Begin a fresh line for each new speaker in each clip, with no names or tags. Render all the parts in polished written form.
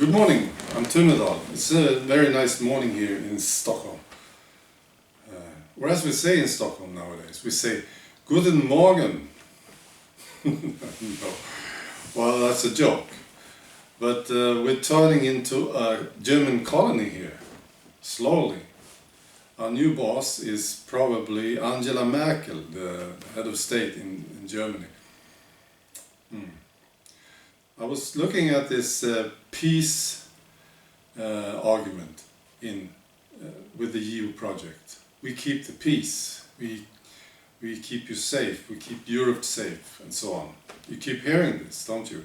Good morning, I'm Tunedal. It's a very nice morning here in Stockholm. Or as we say in Stockholm nowadays, we say Guten Morgen. No. Well, that's a joke. But we're turning into a German colony here, slowly. Our new boss is probably Angela Merkel, the head of state in Germany. I was looking at this peace argument with the EU project. We keep the peace, we keep you safe, we keep Europe safe, and so on. You keep hearing this, don't you?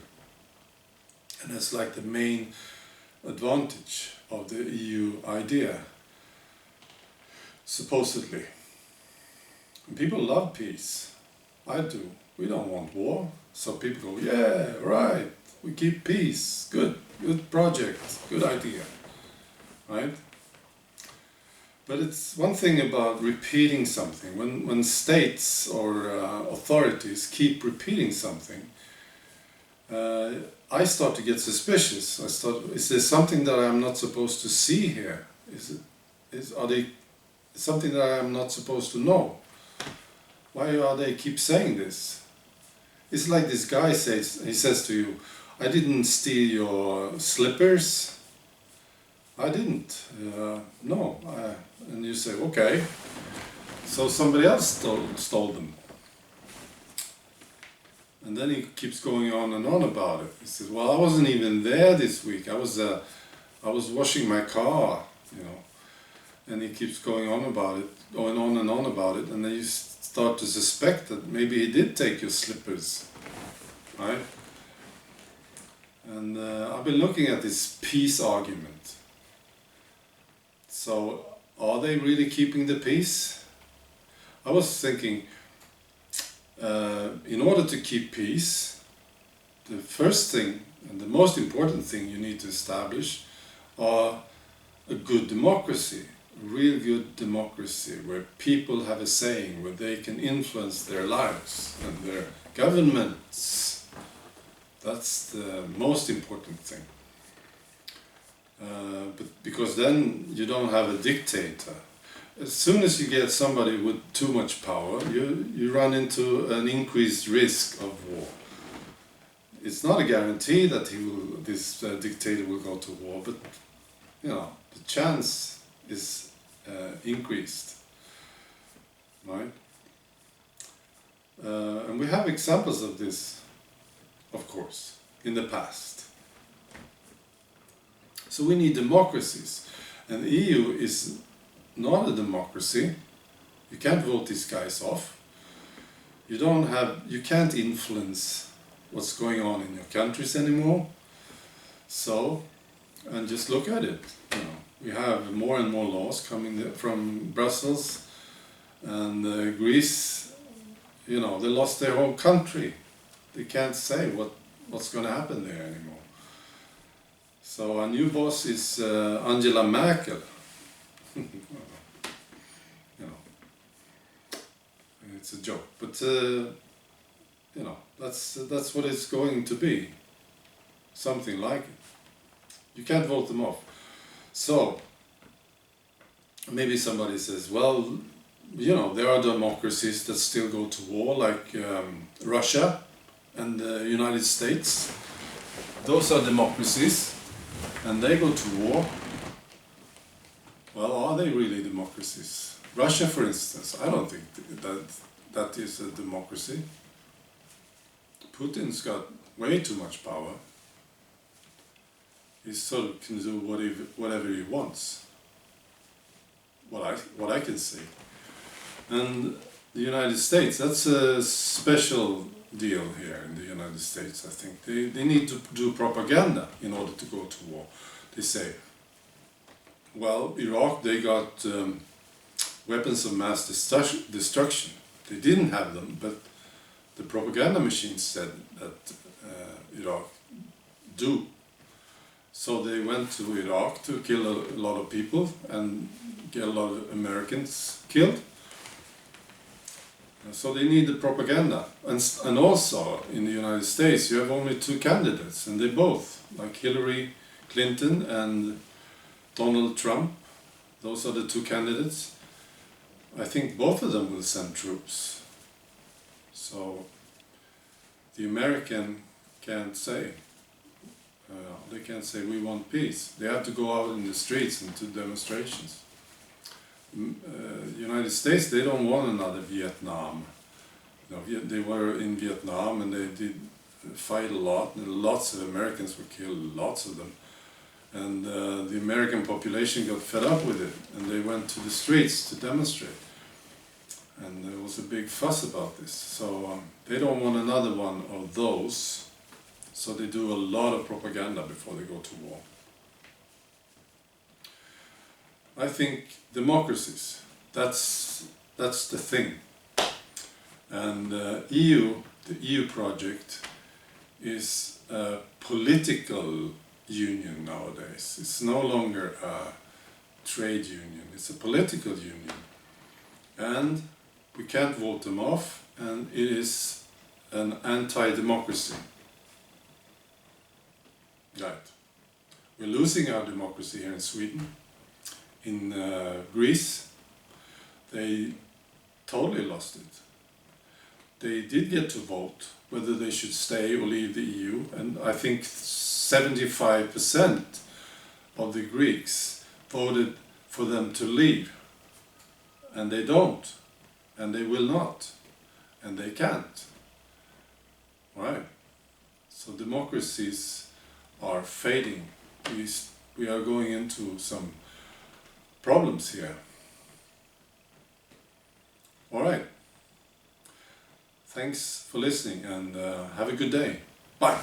And that's like the main advantage of the EU idea, supposedly. And people love peace. I do. We don't want war. So people go, yeah, right, we keep peace, good project, good idea, right? But it's one thing about repeating something. When states or authorities keep repeating something, I start to get suspicious. Is there something that I'm not supposed to see here? Are they something that I'm not supposed to know? Why are they keep saying this? It's like this guy says to you, I didn't steal your slippers. I didn't. No. And you say, okay. So somebody else stole them. And then he keeps going on and on about it. He says, well, I wasn't even there this week. I was washing my car, you know. And he keeps going on about it, going on and on about it. And then you start to suspect that maybe he did take your slippers, right? And I've been looking at this peace argument. So, are they really keeping the peace? I was thinking, in order to keep peace, the first thing and the most important thing you need to establish are a good democracy. Real good democracy where people have a saying, where they can influence their lives and their governments. That's the most important thing. But because then you don't have a dictator. As soon as you get somebody with too much power, you run into an increased risk of war. It's not a guarantee that this dictator will go to war, but you know, the chance is increased, right? And we have examples of this, of course, in the past. So we need democracies, and the EU is not a democracy. You can't vote these guys off. You can't influence what's going on in your countries anymore. So, and just look at it, you know. We have more and more laws coming from Brussels, and Greece, you know, they lost their whole country. They can't say what's going to happen there anymore. So our new boss is Angela Merkel. You know, it's a joke, but you know, that's what it's going to be. Something like it. You can't vote them off. So, maybe somebody says, well, you know, there are democracies that still go to war, like Russia and the United States. Those are democracies, and they go to war. Well, are they really democracies? Russia, for instance, I don't think that is a democracy. Putin's got way too much power. He sort of can do whatever he wants. What I can see. And the United States, that's a special deal here in the United States, I think. They need to do propaganda in order to go to war. They say, well, Iraq, they got weapons of mass destruction. They didn't have them, but the propaganda machines said that Iraq do. So they went to Iraq to kill a lot of people and get a lot of Americans killed. So they need the propaganda. And also in the United States you have only two candidates, and they both, like Hillary Clinton and Donald Trump, those are the two candidates. I think both of them will send troops. So the American can't say, they can't say we want peace. They have to go out in the streets and do demonstrations. United States, they don't want another Vietnam. They were in Vietnam and they did fight a lot, and lots of Americans were killed, lots of them. And the American population got fed up with it, and they went to the streets to demonstrate. And there was a big fuss about this. So they don't want another one of those, so they do a lot of propaganda before they go to war. I think democracies, that's the thing. And the EU project is a political union nowadays. It's no longer a trade union, it's a political union. And we can't vote them off, and it is an anti-democracy. Right. We're losing our democracy here in Sweden. In Greece, they totally lost it. They did get to vote whether they should stay or leave the EU, and I think 75% of the Greeks voted for them to leave. And they don't, and they will not, and they can't. Right? So democracies are fading. We are going into some problems here. All right. Thanks for listening, and have a good day. Bye.